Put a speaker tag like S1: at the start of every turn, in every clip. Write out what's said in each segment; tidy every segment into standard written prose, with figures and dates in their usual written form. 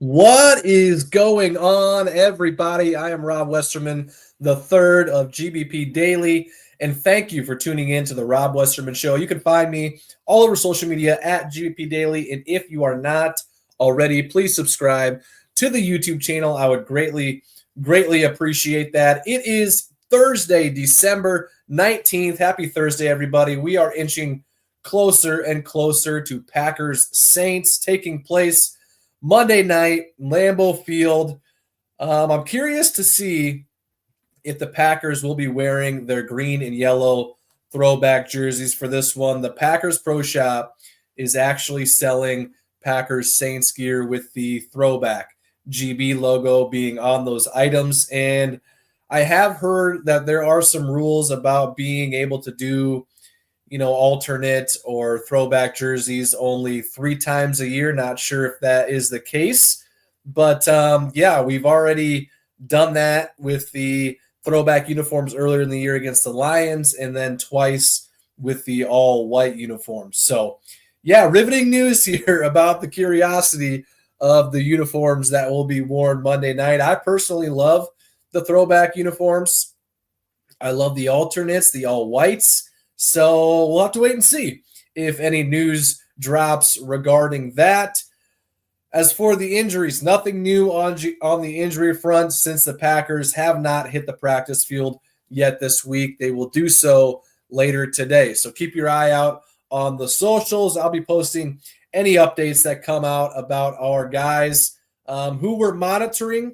S1: What is going on, everybody? I am Rob Westerman, the third of GBP Daily, and thank you for tuning in to the Rob Westerman Show. You can find me all over social media at GBP Daily, and if you are not already, please subscribe to the YouTube channel. I would greatly appreciate that. It is Thursday, December 19th. Happy Thursday, everybody. We are inching closer and closer to Packers-Saints taking place Monday night, Lambeau Field. I'm curious to see if the Packers will be wearing their green and yellow throwback jerseys for this one. The Packers Pro Shop is actually selling Packers Saints gear with the throwback GB logo being on those items. And I have heard that there are some rules about being able to do alternate or throwback jerseys only 3 times a year. Not sure if that is the case, but we've already done that with the throwback uniforms earlier in the year against the Lions, and then twice with the all-white uniforms. So, riveting news here about the curiosity of the uniforms that will be worn Monday night. I personally love the throwback uniforms. I love the alternates, the all-whites. So we'll have to wait and see if any news drops regarding that. As for the injuries, nothing new on the injury front since the Packers have not hit the practice field yet this week. They will do so later today. So keep your eye out on the socials. I'll be posting any updates that come out about our guys who we're monitoring.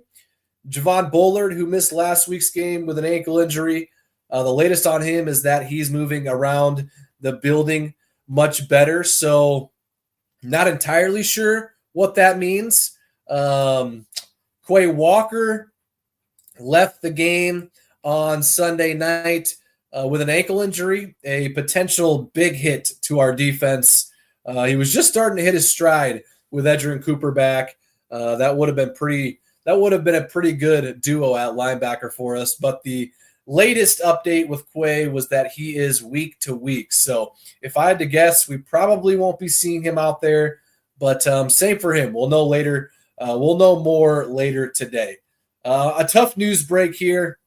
S1: Javon Bullard, who missed last week's game with an ankle injury. The latest on him is that he's moving around the building much better. So not entirely sure what that means. Quay Walker left the game on Sunday night with an ankle injury, a potential big hit to our defense. He was just starting to hit his stride with Edgerrin Cooper back. That would have been a pretty good duo at linebacker for us. But the latest update with Quay was that he is week to week. So if I had to guess, we probably won't be seeing him out there. But same for him. We'll know later. We'll know more later today. A tough news break here.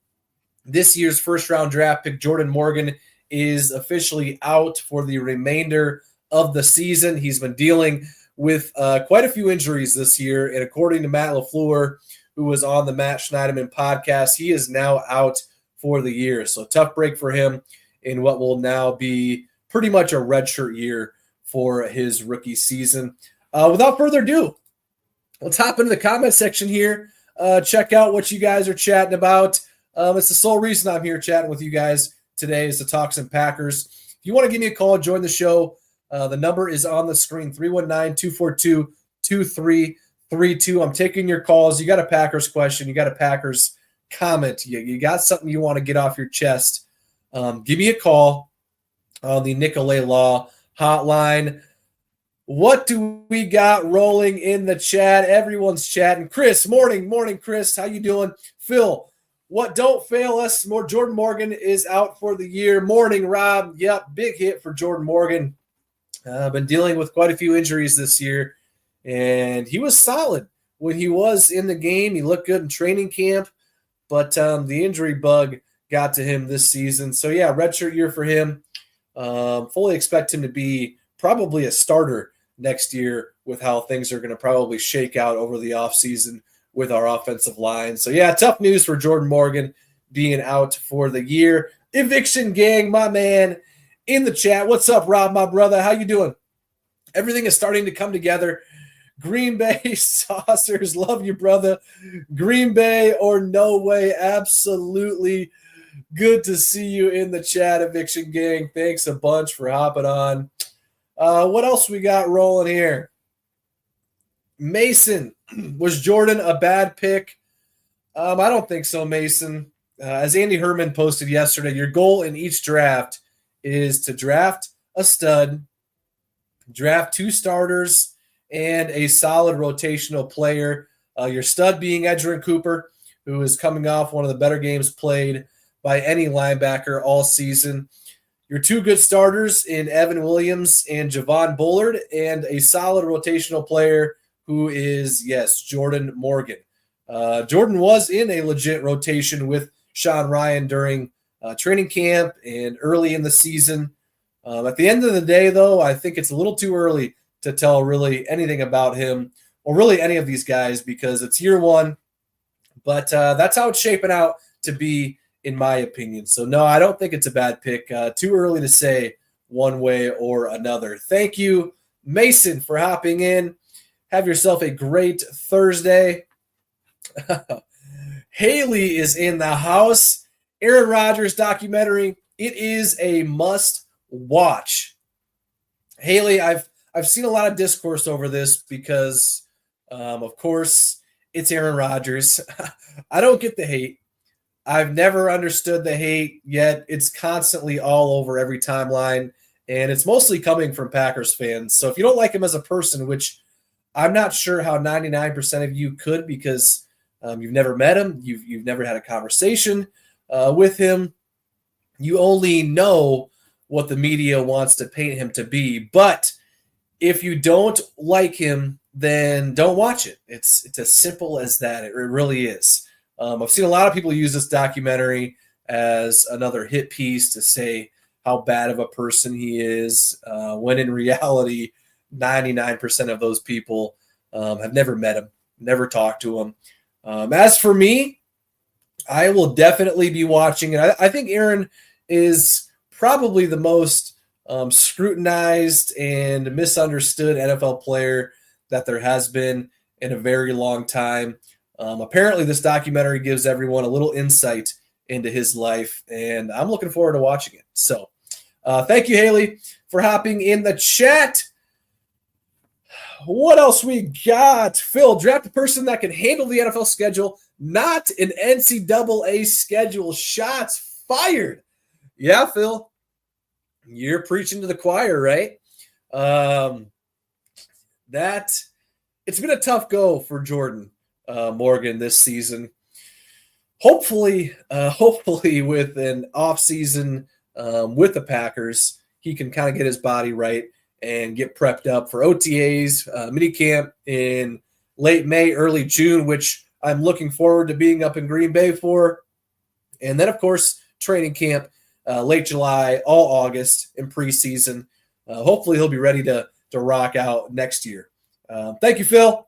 S1: This year's first-round draft pick, Jordan Morgan, is officially out for the remainder of the season. He's been dealing with quite a few injuries this year. And according to Matt LaFleur, who was on the Matt Schneiderman podcast, he is now out for the year. So tough break for him in what will now be pretty much a redshirt year for his rookie season. Without further ado, let's hop into the comment section here. Check out what you guys are chatting about. It's the sole reason I'm here chatting with you guys today is to talk some Packers. If you want to give me a call, join the show. The number is on the screen, 319-242-2332. I'm taking your calls. You got a Packers question. You got a Packers comment. You got something you want to get off your chest. Give me a call on the Nicolet Law hotline. What do we got rolling in the chat? Everyone's chatting. Chris, morning, Chris. How you doing? Phil, What don't fail us more. Jordan Morgan is out for the year. Morning, Rob. Yep, big hit for Jordan Morgan. Been dealing with quite a few injuries this year, and he was solid when he was in the game. He looked good in training camp, but the injury bug got to him this season. So, yeah, redshirt year for him. Fully expect him to be probably a starter next year with how things are going to probably shake out over the offseason with our offensive line. So, yeah, tough news for Jordan Morgan being out for the year. Eviction Gang, my man, in the chat. What's up, Rob, my brother? How you doing? Everything is starting to come together. Green Bay Saucers, love you, brother. Green Bay or no way, absolutely. Good to see you in the chat, Eviction Gang. Thanks a bunch for hopping on. What else we got rolling here? Mason, was Jordan a bad pick? I don't think so, Mason. As Andy Herman posted yesterday, your goal in each draft is to draft a stud, draft 2 starters, and a solid rotational player. Your stud being Edgerrin Cooper, who is coming off one of the better games played by any linebacker all season. Your 2 good starters in Evan Williams and Javon Bullard, and a solid rotational player who is, yes, Jordan Morgan. Jordan was in a legit rotation with Sean Ryan during training camp and early in the season. At the end of the day, though, I think it's a little too early to tell really anything about him or really any of these guys because it's year 1. But that's how it's shaping out to be, in my opinion. So, no, I don't think it's a bad pick. Too early to say one way or another. Thank you, Mason, for hopping in. Have yourself a great Thursday. Haley is in the house. Aaron Rodgers documentary. It is a must watch. Haley, I've seen a lot of discourse over this because, of course, it's Aaron Rodgers. I don't get the hate. I've never understood the hate, yet it's constantly all over every timeline, and it's mostly coming from Packers fans. So if you don't like him as a person, which I'm not sure how 99% of you could because you've never met him, you've never had a conversation with him, you only know what the media wants to paint him to be. But if you don't like him, then don't watch it. It's as simple as that. It really is. I've seen a lot of people use this documentary as another hit piece to say how bad of a person he is, when in reality, 99% of those people have never met him, never talked to him. As for me, I will definitely be watching it. I think Aaron is probably the most scrutinized and misunderstood NFL player that there has been in a very long time. Apparently, this documentary gives everyone a little insight into his life, and I'm looking forward to watching it. So, thank you, Haley, for hopping in the chat. What else we got? Phil, draft a person that can handle the NFL schedule, not an NCAA schedule. Shots fired. Yeah, Phil, you're preaching to the choir, right? It's been a tough go for Jordan Morgan this season. Hopefully with an off season with the Packers, he can kind of get his body right and get prepped up for OTAs, minicamp in late May, early June, which I'm looking forward to being up in Green Bay for. And then, of course, training camp late July, all August in preseason. Hopefully he'll be ready to rock out next year. Thank you, Phil.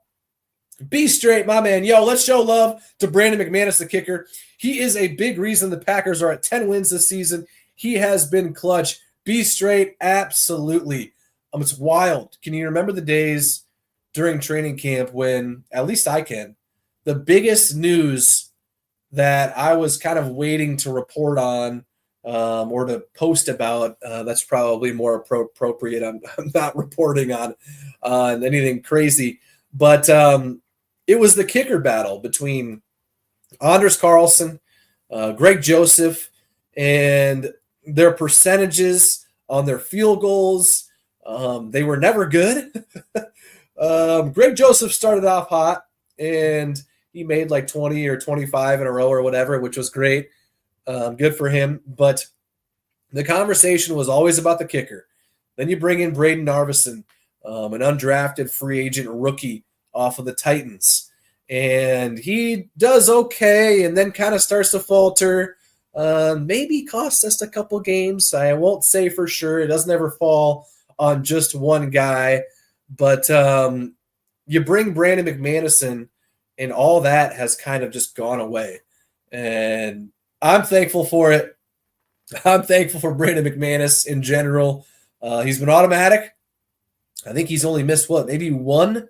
S1: Be straight, my man. Yo, let's show love to Brandon McManus, the kicker. He is a big reason the Packers are at 10 wins this season. He has been clutch. Be straight, absolutely. It's wild. Can you remember the days during training camp when, at least I can, the biggest news that I was kind of waiting to report on or to post about, that's probably more appropriate. I'm not reporting on anything crazy. But it was the kicker battle between Anders Carlson, Greg Joseph, and their percentages on their field goals. They were never good. Greg Joseph started off hot, and he made like 20 or 25 in a row or whatever, which was great. Good for him. But the conversation was always about the kicker. Then you bring in Braden Narvison, an undrafted free agent rookie off of the Titans. And he does okay and then kind of starts to falter. Maybe cost us a couple games. I won't say for sure. It doesn't ever fall on just one guy. But you bring Brandon McManus in, and all that has kind of just gone away. And I'm thankful for it. I'm thankful for Brandon McManus in general. He's been automatic. I think he's only missed, maybe one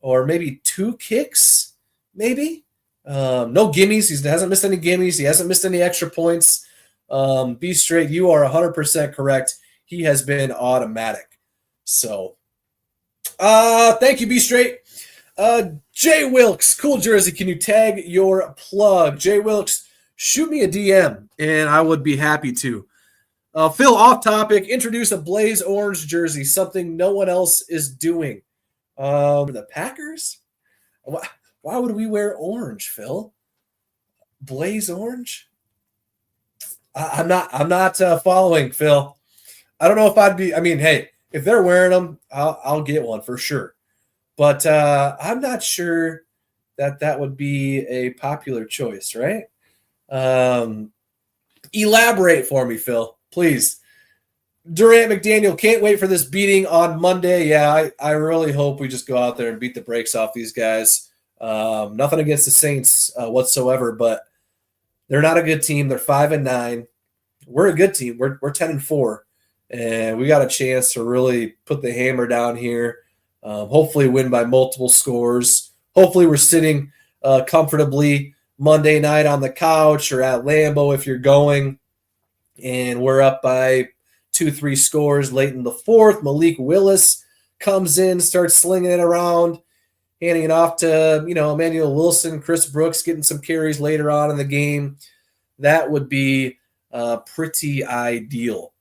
S1: or maybe two kicks, maybe. No gimmies. He hasn't missed any gimmies. He hasn't missed any extra points. Be straight. You are 100% correct. He has been automatic. So, thank you, Be Straight. Jay Wilkes, cool jersey. Can you tag your plug? Jay Wilkes, shoot me a DM, and I would be happy to. Phil, off topic, introduce a blaze orange jersey, something no one else is doing. The Packers? Why would we wear orange, Phil? Blaze orange? I'm not following, Phil. I don't know if I'd be. I mean, hey, if they're wearing them, I'll get one for sure. But I'm not sure that would be a popular choice, right? Elaborate for me, Phil, please. Durant McDaniel, can't wait for this beating on Monday. Yeah, I really hope we just go out there and beat the brakes off these guys. Nothing against the Saints whatsoever, but they're not a good team. They're 5-9. We're a good team. We're 10-4, and we got a chance to really put the hammer down here. Hopefully win by multiple scores. Hopefully we're sitting comfortably Monday night on the couch or at Lambeau if you're going, and we're up by 2-3 scores late in the fourth. Malik Willis comes in, starts slinging it around, handing it off to, Emmanuel Wilson, Chris Brooks getting some carries later on in the game. That would be pretty ideal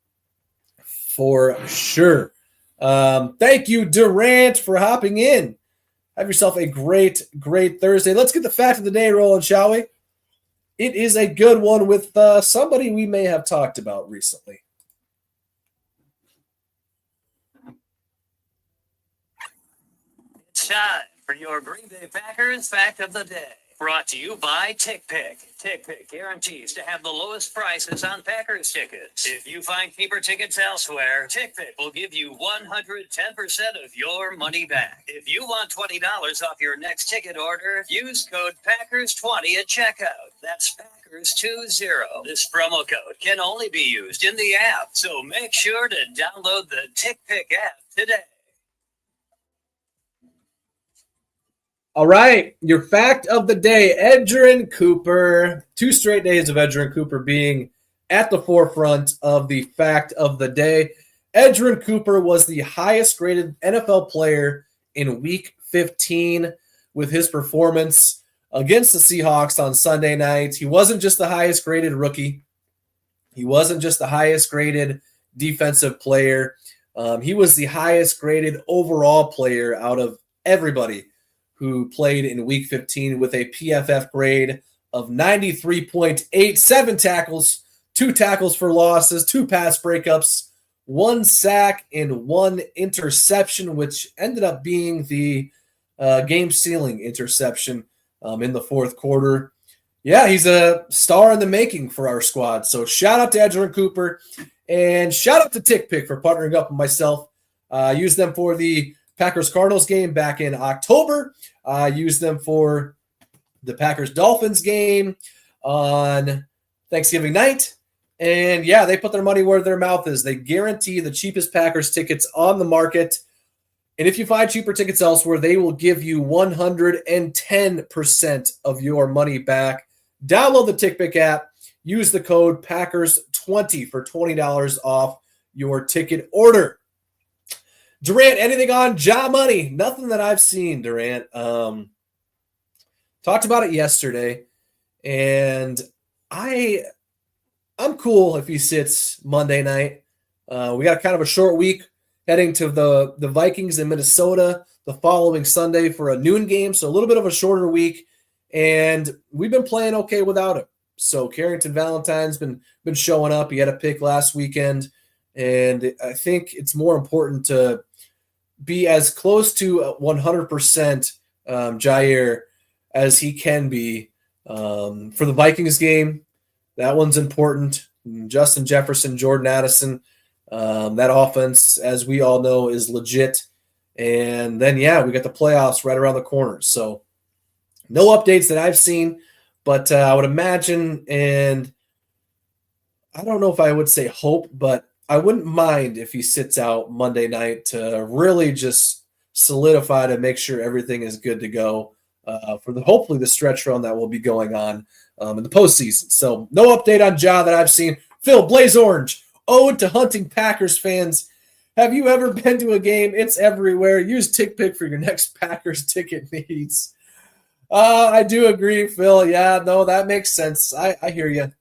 S1: for sure. Thank you, Durant, for hopping in. Have yourself a great, great Thursday. Let's get the fact of the day rolling, shall we? It is a good one with somebody we may have talked about recently.
S2: It's time for your Green Bay Packers fact of the day. Brought to you by TickPick. TickPick guarantees to have the lowest prices on Packers tickets. If you find cheaper tickets elsewhere, TickPick will give you 110% of your money back. If you want $20 off your next ticket order, use code Packers20 at checkout. That's Packers20. This promo code can only be used in the app, so make sure to download the TickPick app today.
S1: All right, your fact of the day, Edgerrin Cooper. 2 straight days of Edgerrin Cooper being at the forefront of the fact of the day. Edgerrin Cooper was the highest graded NFL player in Week 15 with his performance against the Seahawks on Sunday night. He wasn't just the highest graded rookie. He wasn't just the highest graded defensive player. He was the highest graded overall player out of everybody who played in Week 15 with a PFF grade of 93.8, 7 tackles, 2 tackles for losses, 2 pass breakups, 1 sack, and 1 interception, which ended up being the game-sealing interception in the fourth quarter. Yeah, he's a star in the making for our squad. So shout out to Edgerrin Cooper, and shout out to TickPick for partnering up with myself. Use them for the Packers-Cardinals game back in October. Used them for the Packers-Dolphins game on Thanksgiving night. And, yeah, they put their money where their mouth is. They guarantee the cheapest Packers tickets on the market. And if you find cheaper tickets elsewhere, they will give you 110% of your money back. Download the TickPick app. Use the code Packers20 for $20 off your ticket order. Durant, anything on Ja Money? Nothing that I've seen, Durant. Talked about it yesterday, and I'm cool if he sits Monday night. We got kind of a short week heading to the Vikings in Minnesota the following Sunday for a noon game, so a little bit of a shorter week. and we've been playing okay without him. So Carrington Valentine's been showing up. He had a pick last weekend, and I think it's more important to be as close to 100% Jair as he can be for the Vikings game. That one's important. Justin Jefferson, Jordan Addison, that offense, as we all know, is legit. And then, we got the playoffs right around the corner. So no updates that I've seen, but I would imagine, and I don't know if I would say hope, but I wouldn't mind if he sits out Monday night to really just solidify to make sure everything is good to go for hopefully the stretch run that will be going on in the postseason. So no update on Ja that I've seen. Phil, Blaze Orange, ode to hunting Packers fans. Have you ever been to a game? It's everywhere. Use TickPick for your next Packers ticket needs. I do agree, Phil. Yeah, no, that makes sense. I hear you.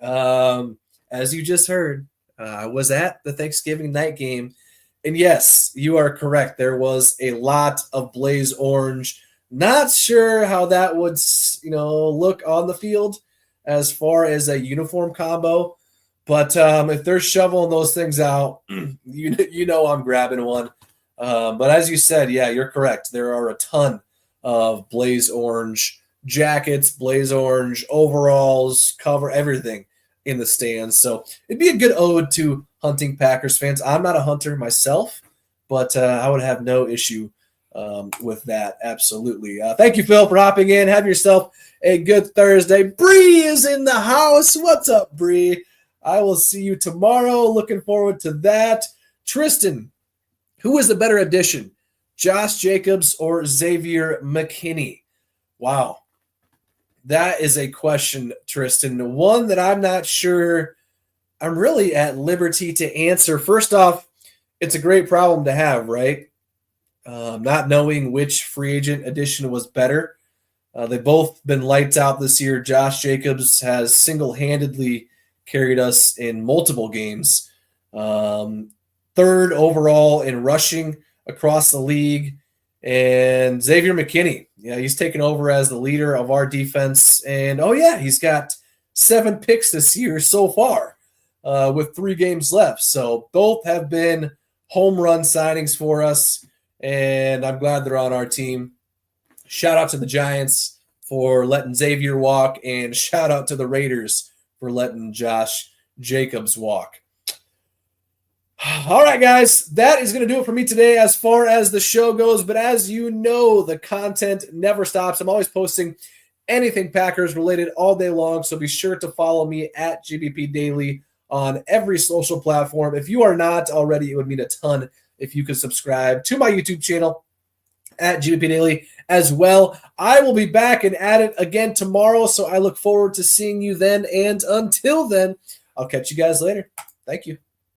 S1: As you just heard, I was at the Thanksgiving night game, and yes, you are correct. There was a lot of Blaze Orange. Not sure how that would, look on the field as far as a uniform combo, but if they're shoveling those things out, I'm grabbing one. But as you said, yeah, you're correct. There are a ton of Blaze Orange jackets, Blaze Orange overalls, cover everything in the stands. So it'd be a good ode to hunting Packers fans. I'm not a hunter myself, but I would have no issue with that. Absolutely. Thank you, Phil, for hopping in. Have yourself a good Thursday. Bree is in the house. What's up, Bree? I will see you tomorrow. Looking forward to that. Tristan, who is the better addition, Josh Jacobs or Xavier McKinney? Wow. That is a question, Tristan. One that I'm not sure I'm really at liberty to answer. First off, it's a great problem to have, right? Not knowing which free agent addition was better. They've both been lights out this year. Josh Jacobs has single-handedly carried us in multiple games. Third overall in rushing across the league. And Xavier McKinney, he's taken over as the leader of our defense. And, he's got 7 picks this year so far with 3 games left. So both have been home run signings for us, and I'm glad they're on our team. Shout out to the Giants for letting Xavier walk, and shout out to the Raiders for letting Josh Jacobs walk. All right, guys, that is going to do it for me today as far as the show goes. But as you know, the content never stops. I'm always posting anything Packers related all day long. So be sure to follow me at GBP Daily on every social platform. If you are not already, it would mean a ton if you could subscribe to my YouTube channel at GBP Daily as well. I will be back and at it again tomorrow. So I look forward to seeing you then. And until then, I'll catch you guys later. Thank you.